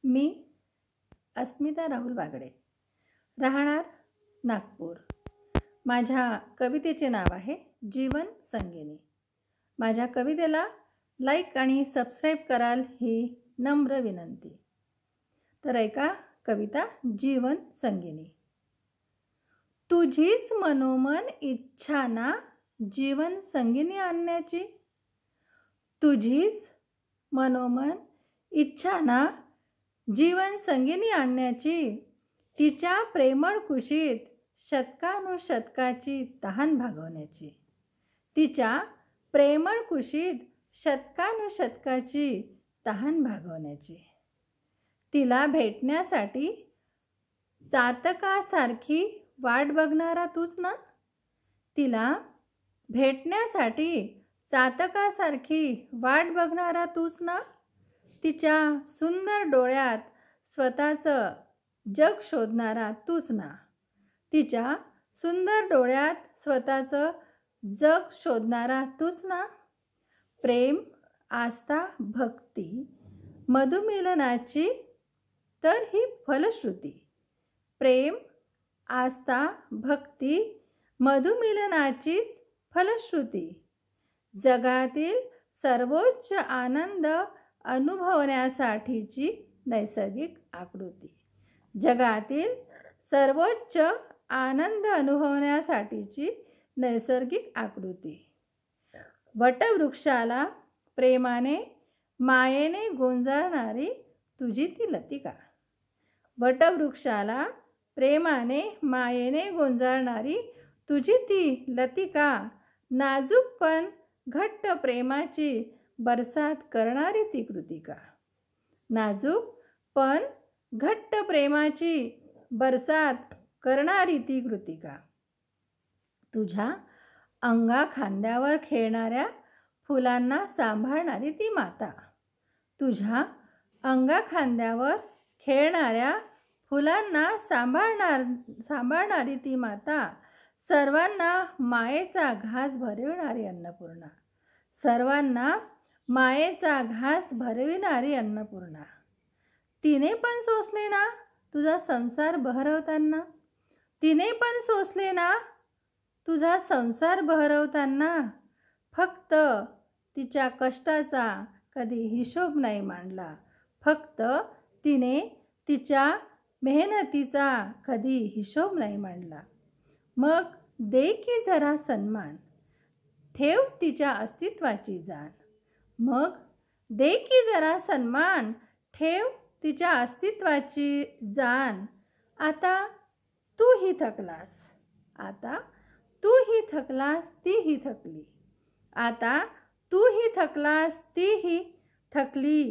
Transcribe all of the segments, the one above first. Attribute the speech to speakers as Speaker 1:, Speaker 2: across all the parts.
Speaker 1: मी अस्मिता राहुल बागडे, राहणार नागपूर। माझ्या कवितेचे नाव आहे जीवन संगिनी। माझ्या कवितेला लाईक आणि सबस्क्राईब कराल ही नम्र विनंती। तर ऐका कविता जीवन संगिनी। तुझीच मनोमन इच्छा ना जीवन संगिनी आणण्याची, तुझीच मनोमन इच्छा ना जीवन संगिनी आणण्याची, तिच्या प्रेमळ कुशीत शतकानुशतकाची तहान भागवण्याची, तिच्या प्रेमळ कुशीत शतकानुशतकाची तहान भागवण्याची। तिला भेटण्यासाठी चातकासारखी वाट बघणारा तूच ना, तिला भेटण्यासाठी चातकासारखी वाट बघणारा तूच ना, तिच्या सुंदर डोळ्यात स्वतःचं जग शोधणारा तूच ना, तिच्या सुंदर डोळ्यात स्वतःचं जग शोधणारा तूच ना। प्रेम, आस्था, भक्ती, मधुमिलनाची तर ही फलश्रुती, प्रेम, आस्था, भक्ती, मधुमिलनाचीच फलश्रुती, जगातील सर्वोच्च आनंद अनुभवण्यासाठीची नैसर्गिक आकृती, जगातील सर्वोच्च आनंद अनुभवण्यासाठीची नैसर्गिक आकृती। वटवृक्षाला प्रेमाने मायेने गुंजारणारी तुझी ती लतिका, वटवृक्षाला प्रेमाने मायेने गुंजारणारी तुझी ती लतिका, नाजूक पण घट्ट प्रेमाची बरसात करणारी ती कृतिका, नाजूक पण घट्ट प्रेमाची बरसात करणारी ती कृतिका। तुझ्या अंगा खांद्यावर खेळणाऱ्या फुलांना सांभाळणारी ती माता, तुझ्या अंगा खांद्यावर खेळणाऱ्या फुलांना सांभाळणारी ती माता, सर्वांना मायेचा घास भरविणारी अन्नपूर्णा, सर्वांना मायेचा घास भरविणारी अन्नपूर्णा। तिने पण सोसले ना तुझा संसार बहरवताना, तिने पण सोसले ना तुझा संसार बहरवताना, फक्त तिच्या कष्टाचा कधी हिशोब नाही मांडला, फक्त तिने तिच्या मेहनतीचा कधी हिशोब नाही मांडला। मग दे की जरा सन्मान, ठेव तिच्या अस्तित्वाची जाण, मग दे की जरा सन्मान, ठेव तिच्या अस्तित्वाची जाण। आता तूही थकलास, आता तूही थकलास, तीही थकली, आता तूही थकलास, तीही थकली।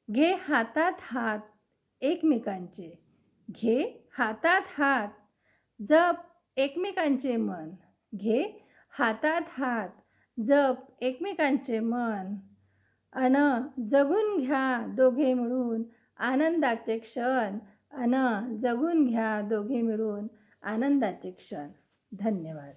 Speaker 1: घे हातात हात एकमेकांचे, घे हातात हात, जप एकमेकांचे मन, घे हातात हात, जप एकमेकांचे मन, अन जगून घ्या दोघे मिळून आनंदाचे क्षण, अन जगून घ्या दोघे मिळून आनंदाचे क्षण। धन्यवाद।